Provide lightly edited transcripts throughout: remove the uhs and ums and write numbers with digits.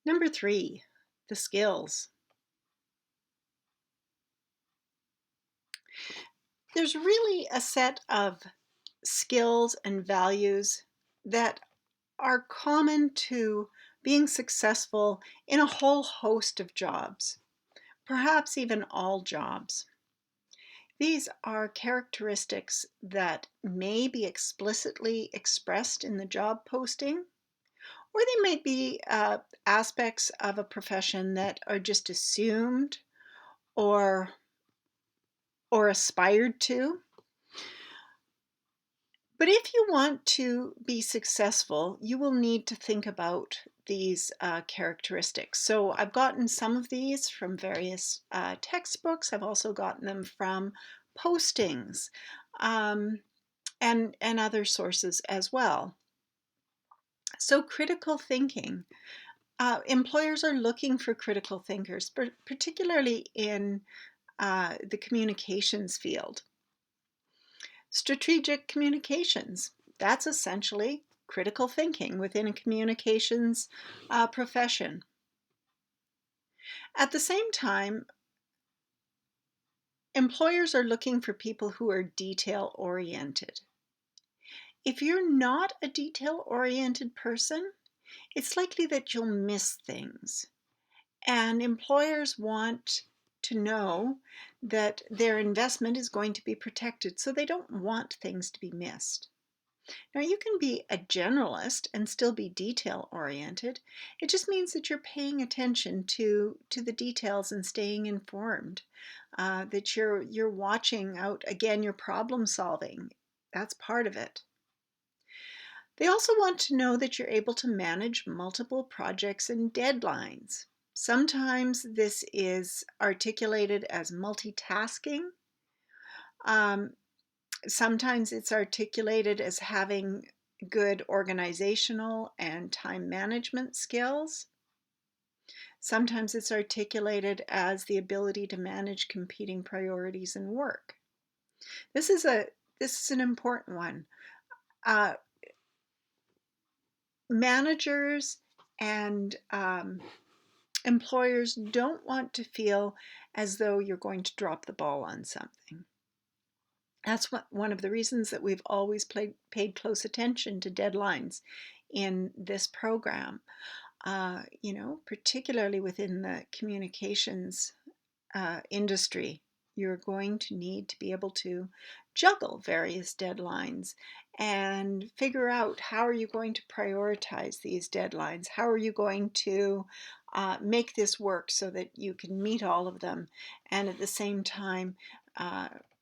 Number three, the skills. There's really a set of skills and values that are common to being successful in a whole host of jobs, perhaps even all jobs. These are characteristics that may be explicitly expressed in the job posting, or they might be aspects of a profession that are just assumed or aspired to. But if you want to be successful, you will need to think about these characteristics. So I've gotten some of these from various textbooks. I've also gotten them from postings um, and other sources as well. So critical thinking. Employers are looking for critical thinkers, particularly in the communications field. Strategic communications. That's essentially critical thinking within a communications profession. At the same time, employers are looking for people who are detail oriented. If you're not a detail oriented person, it's likely that you'll miss things. And employers want to know that their investment is going to be protected, so they don't want things to be missed. Now, you can be a generalist and still be detail oriented. It just means that you're paying attention to the details and staying informed, that you're watching out, again, your problem solving. That's part of it. They also want to know that you're able to manage multiple projects and deadlines. Sometimes this is articulated as multitasking. Um, Sometimes it's articulated as having good organizational and time management skills. Sometimes it's articulated as the ability to manage competing priorities and work. This is an important one. Uh, Managers and employers don't want to feel as though you're going to drop the ball on something. That's one of the reasons that we've always paid close attention to deadlines in this program. Particularly within the communications industry, you're going to need to be able to juggle various deadlines and figure out how are you going to prioritize these deadlines? How are you going to make this work so that you can meet all of them and at the same time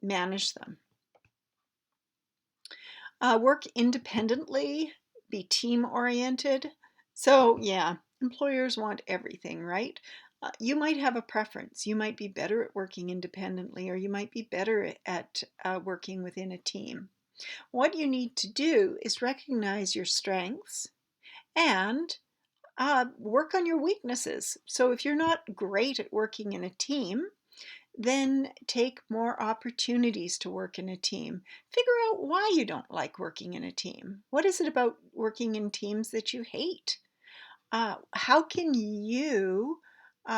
manage them? Work independently, be team oriented. So, yeah, employers want everything, right? You might have a preference. You might be better at working independently, or you might be better at working within a team. What you need to do is recognize your strengths and work on your weaknesses. So, if you're not great at working in a team, then take more opportunities to work in a team. Figure out why you don't like working in a team. What is it about working in teams that you hate? How can you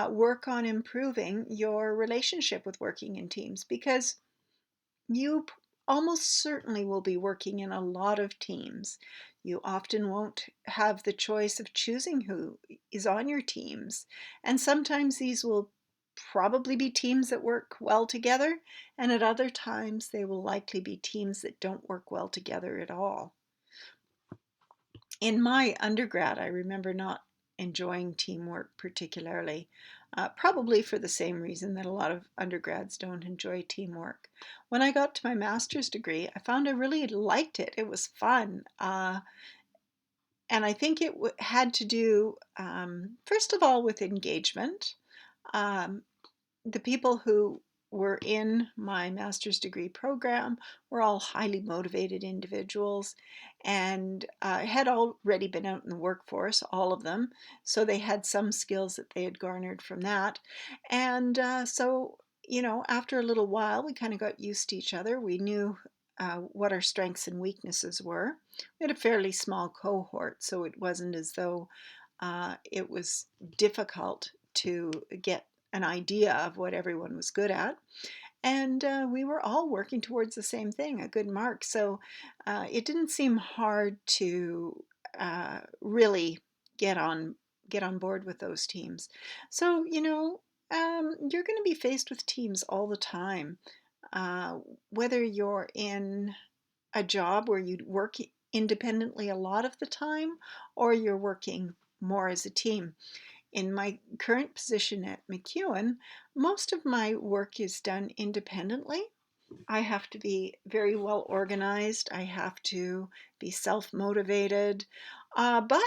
work on improving your relationship with working in teams? Because you almost certainly will be working in a lot of teams. You often won't have the choice of choosing who is on your teams. And sometimes these will probably be teams that work well together, and at other times they will likely be teams that don't work well together at all. In my undergrad, I remember not enjoying teamwork particularly, probably for the same reason that a lot of undergrads don't enjoy teamwork. When I got to my master's degree, I found I really liked it. It was fun. And I think it had to do, first of all, with engagement. Um, the people who were in my master's degree program were all highly motivated individuals and had already been out in the workforce, all of them. So they had some skills that they had garnered from that. And after a little while, we kind of got used to each other. We knew what our strengths and weaknesses were. We had a fairly small cohort, so it wasn't as though it was difficult to get an idea of what everyone was good at. And we were all working towards the same thing, a good mark. So it didn't seem hard to really get on get on board with those teams. So you're going to be faced with teams all the time, uh, whether you're in a job where you work independently a lot of the time, or you're working more as a team. In my current position at MacEwan, most of my work is done independently. I have to be very well organized. I have to be self motivated. But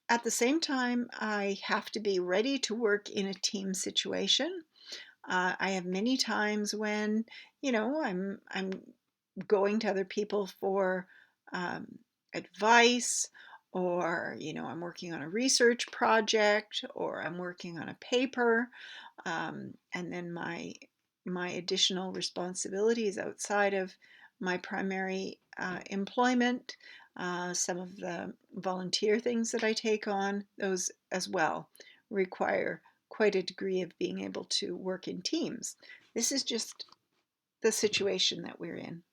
at the same time, I have to be ready to work in a team situation. I have many times when, I'm going to other people for um, advice, or I'm working on a research project, or I'm working on a paper, and then my additional responsibilities outside of my primary employment, some of the volunteer things that I take on, those as well require quite a degree of being able to work in teams. This is just the situation that we're in.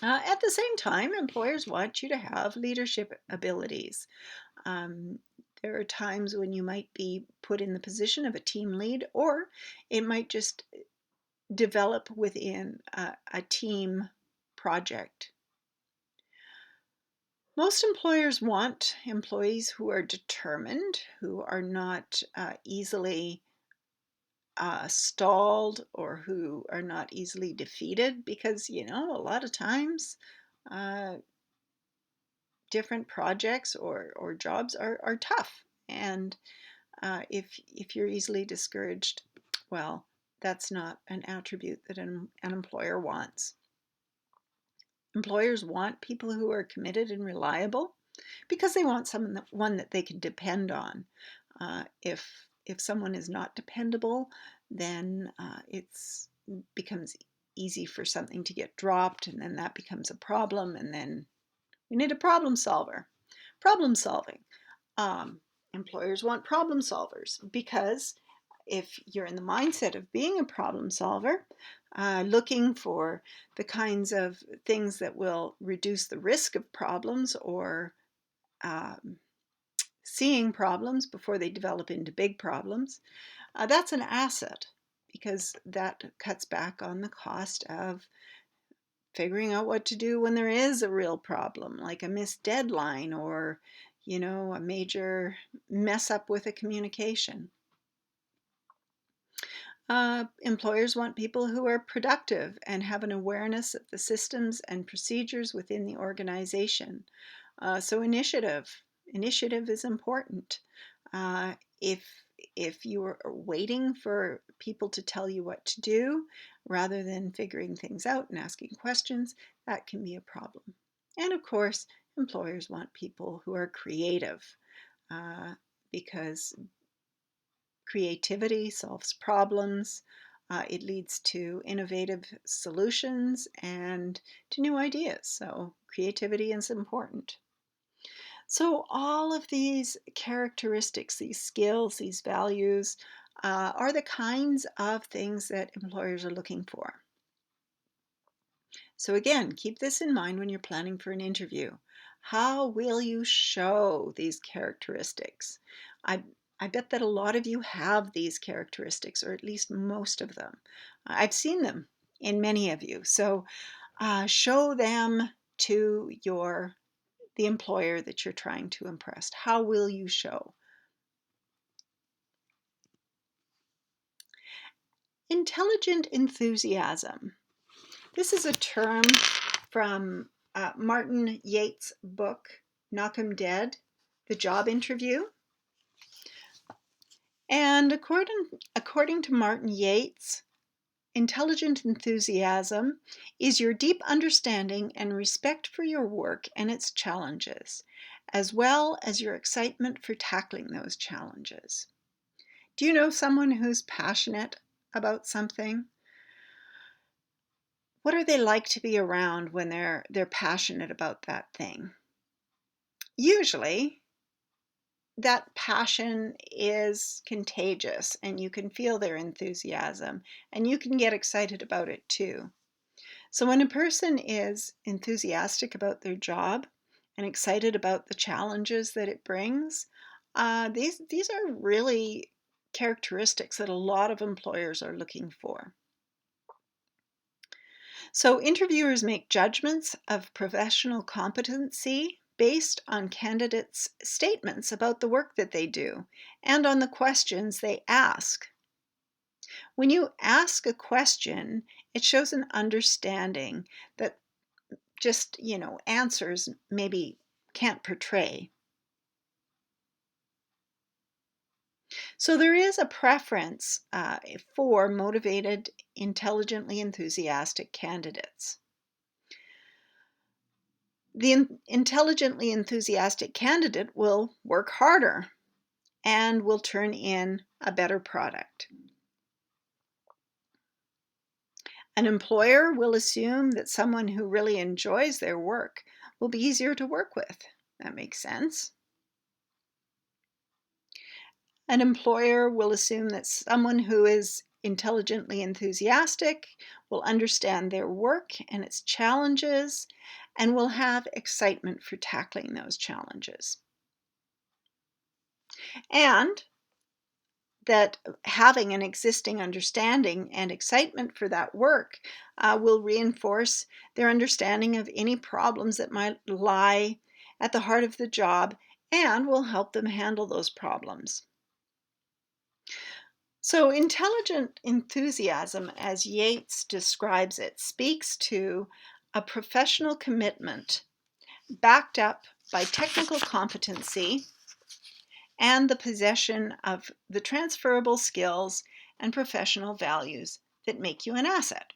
At the same time, employers want you to have leadership abilities. Um, there are times when you might be put in the position of a team lead, or it might just develop within a team project. Most employers want employees who are determined, who are not easily stalled, or who are not easily defeated, because a lot of times uh, different projects or jobs are tough, and if you're easily discouraged, well, that's not an attribute that an employer wants. Employers want people who are committed and reliable, because they want one that they can depend on. If someone is not dependable, then it's becomes easy for something to get dropped, and then that becomes a problem, and then we need a problem solver. Problem solving. Um, Employers want problem solvers, because if you're in the mindset of being a problem solver, looking for the kinds of things that will reduce the risk of problems, or um, seeing problems before they develop into big problems, that's an asset, because that cuts back on the cost of figuring out what to do when there is a real problem, like a missed deadline, or a major mess up with a communication. Employers want people who are productive and have an awareness of the systems and procedures within the organization. So initiative is important. Uh, if if you are waiting for people to tell you what to do, rather than figuring things out and asking questions, that can be a problem. And of course, employers want people who are creative, uh, because creativity solves problems. It leads to innovative solutions and to new ideas. So, creativity is important. So, all of these characteristics, these skills, these values are the kinds of things that employers are looking for. So, again, keep this in mind when you're planning for an interview. How will you show these characteristics? I, I bet that a lot of you have these characteristics, or at least most of them. I've seen them in many of you. So, show them to the employer that you're trying to impress. How will you show? Intelligent enthusiasm. This is a term from Martin Yates' book, Knock 'em Dead, The Job Interview. And according to Martin Yates, intelligent enthusiasm is your deep understanding and respect for your work and its challenges, as well as your excitement for tackling those challenges. Do you know someone who's passionate about something? What are they like to be around when they're passionate about that thing? Usually, that passion is contagious and you can feel their enthusiasm and you can get excited about it too. So when a person is enthusiastic about their job and excited about the challenges that it brings, these are really characteristics that a lot of employers are looking for. So interviewers make judgments of professional competency based on candidates' statements about the work that they do and on the questions they ask. When you ask a question, it shows an understanding that just, answers maybe can't portray. So there is a preference for motivated, intelligently enthusiastic candidates. The intelligently enthusiastic candidate will work harder and will turn in a better product. An employer will assume that someone who really enjoys their work will be easier to work with. That makes sense. An employer will assume that someone who is intelligently enthusiastic will understand their work and its challenges and will have excitement for tackling those challenges. And that having an existing understanding and excitement for that work will reinforce their understanding of any problems that might lie at the heart of the job and will help them handle those problems. So, intelligent enthusiasm, as Yates describes it, speaks to a professional commitment backed up by technical competency and the possession of the transferable skills and professional values that make you an asset.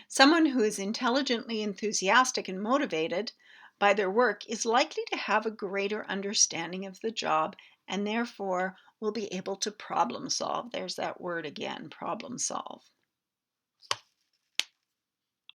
Someone who is intelligently enthusiastic and motivated by their work is likely to have a greater understanding of the job and therefore will be able to problem solve. There's that word again, problem solve.